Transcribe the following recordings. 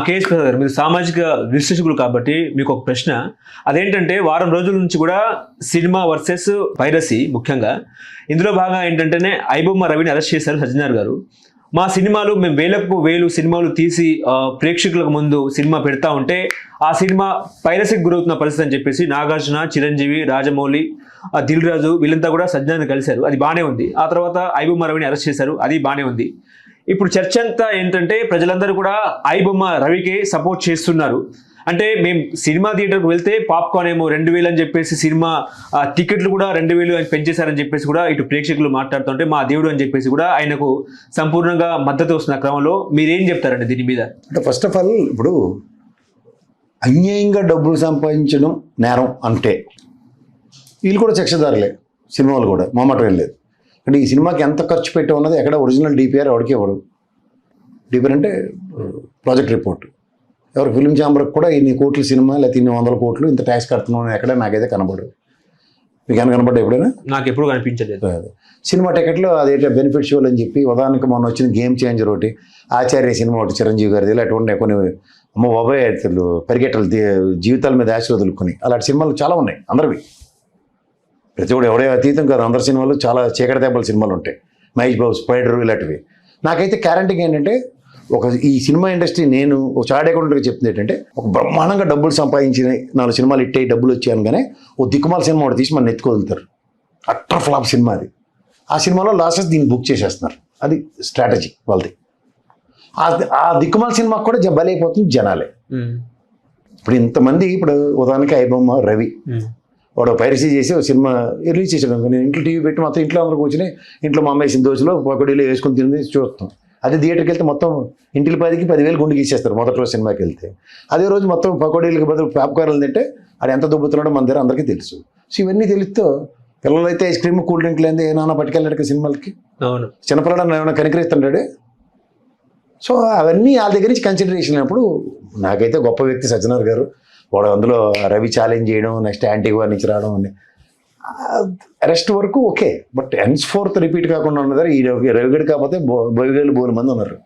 KS Prasad గారు, మీరు సామాజిక విశ్లేషకులు కాబట్టి మీకు ఒక ప్రశ్న. అదేంటంటే వారం రోజుల నుంచి కూడా సినిమా వర్సెస్ పైరసీ ముఖ్యంగా ఇందులో భాగంగా ఏంటంటేనే ఐబొమ్మ రవిని అరెస్ట్ చేశారు సజ్జనార్ గారు. మా సినిమాలు మేము వేలు సినిమాలు తీసి ప్రేక్షకులకు ముందు సినిమా పెడతా ఉంటే ఆ సినిమా పైరసీకి గురవుతున్న పరిస్థితి అని చెప్పేసి నాగార్జున, చిరంజీవి, రాజమౌళి, దిల్ రాజు వీళ్ళంతా కూడా సజ్జనార్ని కలిశారు. అది బాగానే ఉంది. ఆ తర్వాత ఐబొమ్మ రవిని అరెస్ట్ చేశారు. అది బాగానే ఉంది. ఇప్పుడు చర్చ అంతా ఏంటంటే ప్రజలందరూ కూడా ఐబొమ్మ రవికి సపోర్ట్ చేస్తున్నారు. అంటే మేము సినిమా థియేటర్కి వెళ్తే పాప్కార్న్ ఏమో 2000 అని చెప్పేసి సినిమా టికెట్లు కూడా 2000 అని పెంచేశారని చెప్పేసి కూడా ఇటు ప్రేక్షకులు మాట్లాడుతుంటే మా దేవుడు అని చెప్పేసి కూడా ఆయనకు సంపూర్ణంగా మద్దతు వస్తున్న క్రమంలో మీరేం చెప్తారండి దీని మీద? అంటే ఫస్ట్ ఆఫ్ ఆల్ ఇప్పుడు అన్యాయంగా డబ్బులు సంపాదించడం నేరం అంటే వీళ్ళు కూడా శిక్షదారులే, సినిమాలు కూడా మొమ్మటం లేదు. అంటే ఈ సినిమాకి ఎంత ఖర్చు పెట్టి ఉన్నది ఎక్కడ ఒరిజినల్ డిపిఆర్ ఎవరికి ఇవ్వడు. డిపిఆర్ అంటే ప్రాజెక్ట్ రిపోర్ట్. ఎవరు ఫిల్మ్ ఛాంబర్కి కూడా ఇన్ని కోట్ల సినిమా లేకపోతే ఇన్ని 100 కోట్లు ఇంత ట్యాక్స్ కడుతున్నాను ఎక్కడ నాకైతే కనబడదు. మీకు ఏమైనా కనబడ్డా ఎప్పుడైనా? నాకు ఎప్పుడు కనిపించలేదు. సినిమా టికెట్లు అదేంటే బెనిఫిట్ షోలు అని చెప్పి ఉదాహరణకి మొన్న వచ్చిన గేమ్ చేంజర్ ఒకటి, ఆచార్య సినిమా ఒకటి చిరంజీవి గారిది, ఇలా అటువంటి కొన్ని అమ్మ బాబాయ్ పరిగెట్టలు జీవితాల మీద ఆశ వదులుకొని అలాంటి సినిమాలు చాలా ఉన్నాయి అందరివి. ప్రతి ఒక్కడు ఎవడే అతీతం కాదు, అందరి సినిమాలు చాలా చీకటి దెబ్బల సినిమాలు ఉంటాయి. మహేష్ బాబు, స్పైడర్ ఇలాంటివి. నాకైతే గ్యారంటీగా ఏంటంటే ఈ సినిమా ఇండస్ట్రీ నేను ఒక చార్ట్ అకౌంట్గా చెప్తుంది ఏంటంటే ఒక బ్రహ్మాండంగా డబ్బులు సంపాదించిన 4 సినిమాలు ఇట్టే డబ్బులు వచ్చాను కానీ దిక్కుమాల సినిమా ఒకటి తీసి మన ఎత్తుకోదులుతారు. అట్టర్ ఫ్లాప్ సినిమా అది. ఆ సినిమాలో లాసెస్ దీన్ని బుక్ చేసేస్తున్నారు. అది స్ట్రాటజీ వాళ్ళది. ఆ దిక్కుమాల సినిమాకి కూడా బలైపోతుంది జనాలే. ఇప్పుడు ఇంతమంది ఇప్పుడు ఉదాహరణకి ఐబొమ్మ రవి వాడు పైరసీ చేసి ఒక సినిమా రిలీజ్ చేసాడు. నేను ఇంట్లో టీవీ పెట్టి మొత్తం ఇంట్లో అందరూ కూర్చొని ఇంట్లో మా అమ్మాయి దోశలో పకోడీలో వేసుకుని తిని చూస్తాం. అదే థియేటర్కి వెళ్తే మొత్తం ఇంటికి 10,000 గుండెకి ఇచ్చేస్తారు మొదటి రోజు సినిమాకి వెళ్తే. అదే రోజు మొత్తం పకోడీలకు బదులు పాప్కార్న్లు తింటే అది ఎంత దుబ్బుతున్నాడో మన దగ్గర అందరికీ తెలుసు. సో ఇవన్నీ తెలుస్తూ పిల్లలు అయితే ఐస్ క్రీమ్, కూల్ డ్రింక్ లేదు ఏమైనా పట్టుకెళ్ళాడు సినిమాలకి. చిన్నపిల్లడు ఏమైనా కనికరిస్తుంటాడు. సో అవన్నీ వాళ్ళ దగ్గర నుంచి కన్సిడరేషన్ అయినప్పుడు నాకైతే గొప్ప వ్యక్తి సజ్జనార్ గారు. వాడు అందులో రవి ఛాలెంజ్ చేయడం, నెక్స్ట్ యాంటీగా నుంచి రావడం అని అరెస్ట్ వరకు okay. But hence fourth repeat కాకుండా ఉన్నదారు ఈ రవిగడి కాకపోతే బోయిగేళ్ళు 3 మంది ఉన్నారు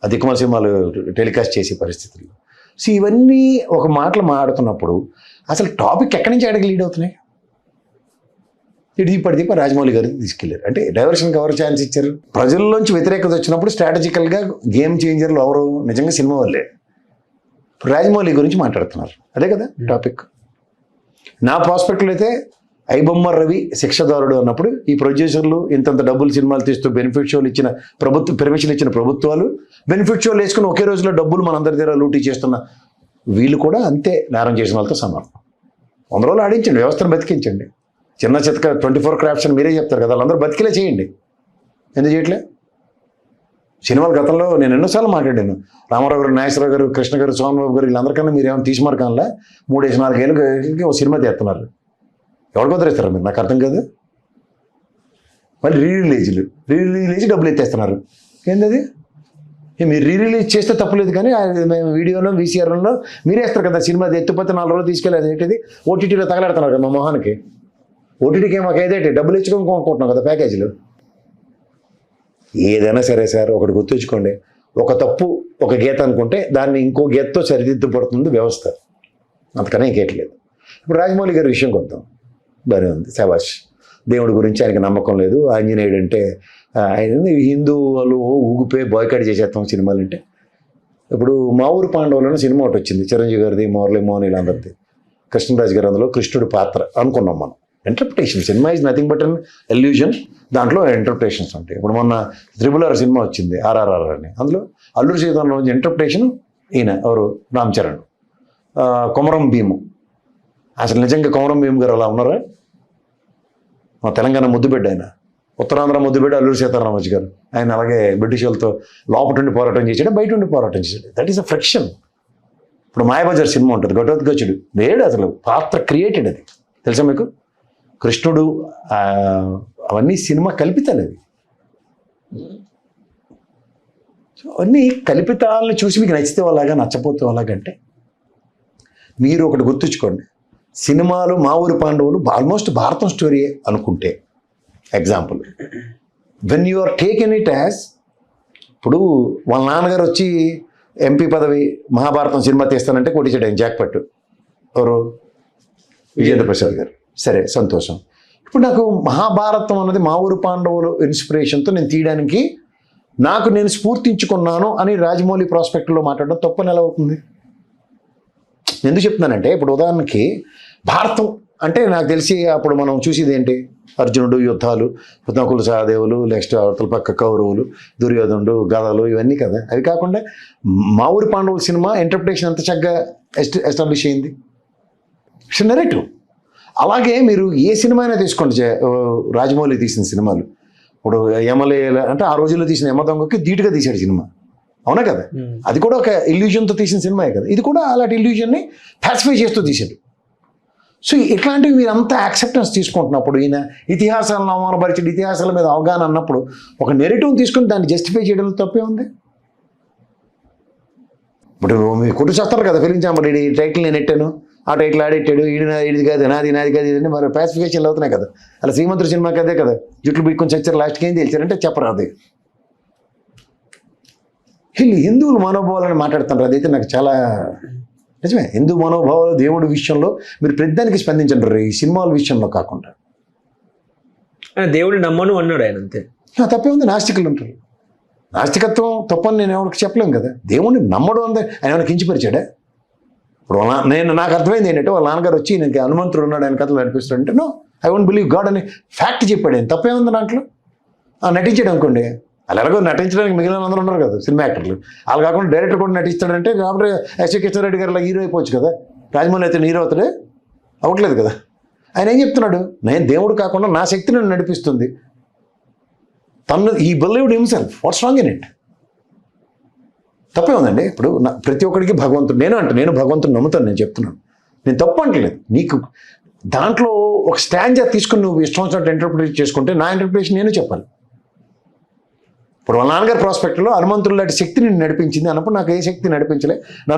ఆ దిక్కుమాల సినిమాలు టెలికాస్ట్ చేసే పరిస్థితుల్లో. సో ఇవన్నీ ఒక మాటలు మాట్లాడుతున్నప్పుడు అసలు టాపిక్ ఎక్కడి నుంచి అడిగి లీడ్ అవుతున్నాయి? దీప రాజమౌళి గారికి తీసుకెళ్లారు. అంటే డైవర్షన్ కవర్ ఛాన్స్ ఇచ్చారు. ప్రజల్లోంచి వ్యతిరేకత వచ్చినప్పుడు స్ట్రాటజికల్గా గేమ్ చేంజర్లు ఎవరు? నిజంగా సినిమా వాళ్ళే. ఇప్పుడు రాజమౌళి గురించి మాట్లాడుతున్నారు, అదే కదా టాపిక్. నా ప్రాస్పెక్ట్లో అయితే ఐబొమ్మ రవి శిక్షదారుడు అన్నప్పుడు ఈ ప్రొడ్యూసర్లు ఇంతంత డబ్బులు సినిమాలు తీస్తూ బెనిఫిట్ షోలు ఇచ్చిన పెర్మిషన్ ఇచ్చిన ప్రభుత్వాలు బెనిఫిట్ షోలు వేసుకుని ఒకే రోజులో డబ్బులు మనందరి దగ్గర లూటీ చేస్తున్న వీళ్ళు కూడా అంతే నేరం చేసిన వాళ్ళతో సమానం. 100 రోజులు ఆడించండి, వ్యవస్థను బతికించండి. చిన్న చితక 24 క్రాఫ్ట్స్ అని మీరే చెప్తారు కదా, వాళ్ళందరూ బతికిలే చేయండి. ఎందుకు చేయట్లే? సినిమాల గతంలో నేను ఎన్నోసార్లు మాట్లాడాను. రామారావు గారు, నాగేశ్వరరావు గారు, కృష్ణ గారు, సోమబాబు గారు వీళ్ళందరికన్నా మీరు ఏమైనా తీసిమారు కానలా 3-4 ఏళ్ళకి ఒక సినిమా తీస్తున్నారు. ఎవరికి వదిలేస్తారు మీరు? నాకు అర్థం కాదు. మళ్ళీ రీరిలీజ్ డబ్బులు ఎత్తేస్తున్నారు. ఏంటది? మీరు రీరిలీజ్ చేస్తే తప్పులేదు కానీ మేము వీడియోలో VCRలో మీరే వేస్తారు కదా. సినిమా ఎత్తిపోతే 4 రోజులు తీసుకెళ్ళేది ఏంటిది? OTTలో తగలాడుతున్నారు కదా మా మొహానికి. OTTకి మాకు ఏదైతే డబ్బులు ఇచ్చుకొని కొనుక్కుంటున్నాం కదా ప్యాకేజీలు. ఏదైనా సరే సార్ ఒకటి గుర్తుంచుకోండి, ఒక తప్పు ఒక గీత అనుకుంటే దాన్ని ఇంకో గీతతో సరిదిద్దుపడుతుంది వ్యవస్థ, అంతకనే ఇంకేట్లేదు. ఇప్పుడు రాజమౌళి గారి విషయం కొద్దాం, బాగానే ఉంది, శభాష్. దేవుడి గురించి ఆయనకి నమ్మకం లేదు, ఆంజనేయుడు అంటే ఆయన హిందువులు ఊగిపోయి బాయ్కాట్ చేసేస్తాం సినిమాలు అంటే. ఇప్పుడు మా ఊరు పాండవులను సినిమా ఒకటి వచ్చింది, చిరంజీవి గారిది, మురళీమోహన్ వీళ్ళందరిది. కృష్ణరాజు గారు అందులో కృష్ణుడి పాత్ర అనుకున్నాం మనం. Interpretation, cinema is nothing but an illusion. దాంట్లో ఇంటర్ప్రిటేషన్స్ ఉంటాయి. ఇప్పుడు మొన్న RRR సినిమా వచ్చింది, RRR అని. అందులో అల్లూరి సీతారామరాజు ఇంటర్ప్రిటేషన్ ఈయన ఎవరు? రామ్ చరణ్. కొమరం భీము, అసలు నిజంగా కొమరం భీము గారు అలా ఉన్నారా? మా తెలంగాణ ముద్దుబిడ్డ ఆయన, ఉత్తరాంధ్ర ముద్దుబిడ్డ అల్లూరి సీతారామరాజు గారు. ఆయన అలాగే బ్రిటిష్ వాళ్ళతో లోపటుండి పోరాటం చేసాడు, బయట ఉండి పోరాటం చేశాడు. That is a friction. ఇప్పుడు మాయాబజార్ సినిమా ఉంటుంది, ఘటోత్కచుడు లేడు, అసలు పాత్ర క్రియేటెడ్. అది తెలుసా మీకు? కృష్ణుడు అవన్నీ సినిమా కల్పితాలు అవి. సో అవన్నీ కల్పితాలను చూసి మీకు నచ్చితే అలాగా నచ్చపోతే అలాగంటే మీరు ఒకటి గుర్తుంచుకోండి, సినిమాలు మా ఊరి పాండవులు ఆల్మోస్ట్ భారతం స్టోరీ అనుకుంటే example, when you are taken it as, ఇప్పుడు వాళ్ళ నాన్నగారు వచ్చి ఎంపీ పదవి మహాభారతం సినిమా తీస్తానంటే కొట్టించాడు ఆయన జాక్పట్టు. ఎవరు? విజేంద్ర ప్రసాద్ గారు. సరే, సంతోషం. ఇప్పుడు నాకు మహాభారతం అన్నది మా ఊరు పాండవులు ఇన్స్పిరేషన్తో నేను తీయడానికి నేను స్ఫూర్తించుకున్నాను అని రాజమౌళి ప్రాస్పెక్ట్లో మాట్లాడడం తప్పని ఎలా అవుతుంది? ఎందుకు చెప్తున్నానంటే, ఇప్పుడు ఉదాహరణకి భారతం అంటే నాకు తెలిసి అప్పుడు మనం చూసేది ఏంటి? అర్జునుడు యుద్ధాలు, నకుల సహదేవులు, నెక్స్ట్ అవతల పక్క కౌరవులు, దుర్యోధనుడు, గదలు, ఇవన్నీ కదా. అవి కాకుండా మా ఊరి పాండవుల సినిమా ఇంటర్ప్రిటేషన్ ఎంత చక్కగా ఎస్టాబ్లిష్ అయింది. It's narrative. అలాగే మీరు ఏ సినిమా అయినా తీసుకోండి, రాజమౌళి తీసిన సినిమాలు. ఇప్పుడు యమలేల అంటే ఆ రోజుల్లో తీసిన యమ దొంగకి ధీటుగా తీశాడు సినిమా, అవునా కదా? అది కూడా ఒక ఇల్యూజన్తో తీసిన సినిమాయే కదా. ఇది కూడా అలాంటి ఇల్యూజన్ని ప్యాసిఫై చేస్తూ తీశాడు. సో ఇట్లాంటివి మీరు అంతా యాక్సెప్టెన్స్ తీసుకుంటున్నప్పుడు, ఈయన ఇతిహాసాలను అవమానపరిచాడు, ఇతిహాసాల మీద అవగాహన అన్నప్పుడు ఒక నెరేటివ్ని తీసుకుని దాన్ని జస్టిఫై చేయడంలో తప్పే ఉంది. ఇప్పుడు మీరు కొట్టు చేస్తారు కదా ఫిలిం ఛాంబర్, ఈ టైటిల్ నేను ఎట్టాను, ఆ టైటిల్ ఆడెట్టాడు, ఇది కాదు నాది కాదు ఇదంటే మరి పాసిఫికేషన్లు అవుతున్నాయి కదా. అలా శ్రీమంతుడు సినిమాకి అదే కదా, జుట్లు బిక్కొని చచ్చారు, లాస్ట్కి ఏం తెలిచారంటే చెప్పరాదు. వీళ్ళు హిందువుల మనోభావాలని మాట్లాడుతున్నారు, అదైతే నాకు చాలా నిజమే. హిందూ మనోభావాలు దేవుడి విషయంలో మీరు ప్రతిదానికి స్పందించండి, ఈ సినిమాల విషయంలో కాకుండా. దేవుడిని నమ్మను అన్నాడు ఆయన, అంతే. తప్పే ఉంది, నాస్తికులు ఉంటారు. నాస్తికత్వం తప్పని నేను ఎవరికి చెప్పలేము కదా. దేవుడిని నమ్మడం అందే ఆయన ఏమైనా కించిపరిచాడా? ఇప్పుడు నాకు అర్థమైంది ఏంటంటే, వాళ్ళ నాన్నగారు వచ్చి నేను హనుమంతుడు ఉన్నాడు ఆయన కథలు నడిపిస్తాడంటే, no I won't believe God అని ఫ్యాక్ట్ చెప్పాడు ఆయన. తప్పే ఉంది దాంట్లో. నటించాడు అనుకోండి, అలా ఎలాగో నటించడానికి మిగిలిన అందరూ ఉన్నారు కదా సినిమా యాక్టర్లు, వాళ్ళు కాకుండా డైరెక్టర్ కూడా నటిస్తాడంటే కాబట్టి ఎస్ఏ కిషన్ రెడ్డి గారు హీరో అయిపోవచ్చు కదా. రాజమౌళి అయితే హీరో అవుతాడే? అవ్వట్లేదు కదా. ఆయన ఏం చెప్తున్నాడు? నేను దేవుడు కాకుండా నా శక్తి నన్ను నడిపిస్తుంది. ఈ believed himself. What's wrong in it? తప్పే ఉందండి. ఇప్పుడు ప్రతి ఒక్కడికి భగవంతుడు, నేను భగవంతుడు నమ్ముతాను, నేను చెప్తున్నాను, నేను తప్పు అంటలేదు. నీకు దాంట్లో ఒక స్టాండ్ తీసుకుని నువ్వు ఇష్టం వచ్చినట్టు ఇంటర్ప్రిటేట్ చేసుకుంటే నా ఇంటర్ప్రిటేషన్ నేను చెప్పాలి. ఇప్పుడు వాళ్ళ నాన్నగారి ప్రాస్పెక్ట్లో హనుమంతుడు లాంటి శక్తి నేను నడిపించింది అన్నప్పుడు నాకు ఏ శక్తి నడిపించలే,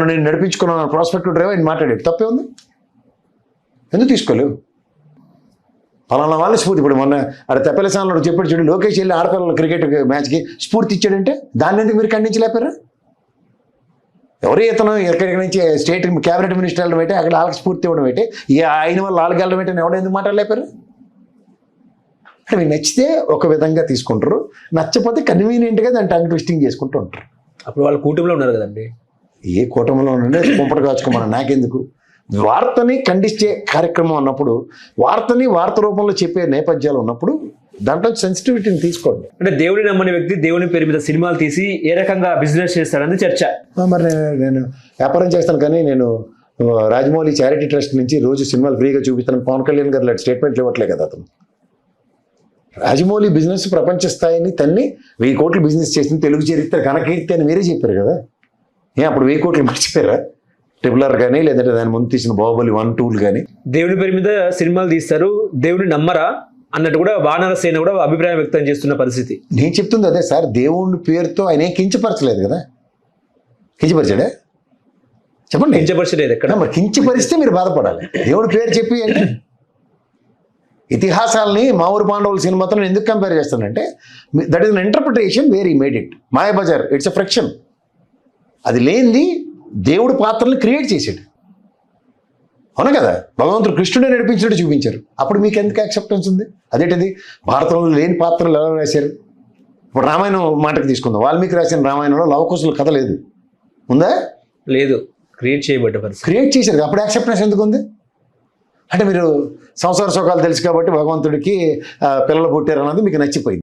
నేను నడిపించుకున్నాను ప్రాస్పెక్టివ్ డ్రైవర్ ఆయన మాట్లాడాడు. తప్పే ఉంది? ఎందుకు తీసుకోలేవు? ఫలానా వాళ్ళ స్ఫూర్తి. ఇప్పుడు మొన్న తెప్పలసాలలో చెప్పాడు చూడు, లోకేష్ వెళ్ళి ఆడపిల్లల క్రికెట్ మ్యాచ్కి స్ఫూర్తి ఇచ్చాడంటే దాన్ని ఎందుకు మీరు ఖండించలేపారా? ఎవరు ఇతను ఎక్కడి నుంచి స్టేట్ క్యాబినెట్ మినిస్టర్ వెళ్ళడం అయితే, అక్కడ వాళ్ళకి స్ఫూర్తి ఇవ్వడం అయితే, ఆయన వల్ల వాళ్ళకి వెళ్ళడం అయితే ఎవడో ఎందుకు మాట్లాడలేపారు? అంటే మీకు నచ్చితే ఒక విధంగా తీసుకుంటారు, నచ్చపోతే కన్వీనియంట్గా దాన్ని టంగ్ ట్విస్టింగ్ చేసుకుంటూ ఉంటారు. అప్పుడు వాళ్ళ కూటమిలో ఉన్నారు కదండి. ఏ కూటమిలో ఉండే కుంపటి కాచుకోమని నాకెందుకు? వార్తని ఖండించే కార్యక్రమం అన్నప్పుడు, వార్త రూపంలో చెప్పే నేపథ్యాలు ఉన్నప్పుడు దాంట్లో సెన్సిటివిటీని తీసుకోండి. అంటే దేవుడిని నమ్మని వ్యక్తి దేవుని పేరు మీద సినిమాలు తీసి ఏ రకంగా బిజినెస్ చేస్తాడని చర్చ. మరి నేను వ్యాపారం చేస్తాను, కానీ నేను రాజమౌళి చారిటీ ట్రస్ట్ నుంచి రోజు సినిమాలు ఫ్రీగా చూపిస్తాను పవన్ కళ్యాణ్ గారు లాంటి స్టేట్మెంట్లు ఇవ్వట్లే కదా అతను. రాజమౌళి బిజినెస్ ప్రపంచ స్థాయిని తన్ని 1000 కోట్లు బిజినెస్ చేసింది, తెలుగు చరిత్ర ఘనకీర్తి అని మీరే చెప్పారు కదా. అప్పుడు 1000 కోట్లు మర్చిపోయారా? RRR కానీ లేదంటే దాని ముందు తీసిన బాహుబలి 1, 2 కానీ. దేవుని పేరు మీద సినిమాలు తీస్తారు, దేవుని నమ్మరా అన్నట్టు కూడా వానర సేన కూడా అభిప్రాయం వ్యక్తం చేస్తున్న పరిస్థితి. నేను చెప్తుంది అదే సార్, దేవుని పేరుతో ఆయన ఏం కించపరచలేదు కదా. కించపరిచాడే? చెప్పండి. కించపరచలేదు ఎక్కడ. మరి కించపరిస్తే మీరు బాధపడాలి. దేవుడి పేరు చెప్పి అంటే ఇతిహాసాలని మా ఊరు పాండవుల సినిమాతో నేను ఎందుకు కంపేర్ చేస్తానంటే, that is an interpretation where he made it. Mayabazar it's a friction. అది లేనిది దేవుడి పాత్రల్ని క్రియేట్ చేసాడు, అవునా కదా. భగవంతుడు కృష్ణుడే నడిపించినట్టు చూపించారు. అప్పుడు మీకు ఎందుకు యాక్సెప్టెన్స్ ఉంది? అదేంటిది భారతంలో లేని పాత్రలు ఎలా రాశారు? ఇప్పుడు రామాయణం మాటకు తీసుకుందాం. వాల్మీకి రాసిన రామాయణంలో లవకుశుల కథ లేదు, ఉందా? లేదు, క్రియేట్ చేయబడ్డ పరిస్థితి. క్రియేట్ చేశారు, అప్పుడు యాక్సెప్టెన్స్ ఎందుకు ఉంది? అంటే మీరు సంసార సుఖాలు తెలుసు కాబట్టి భగవంతుడికి పిల్లలు పుట్టారు అన్నది మీకు నచ్చిపోయింది.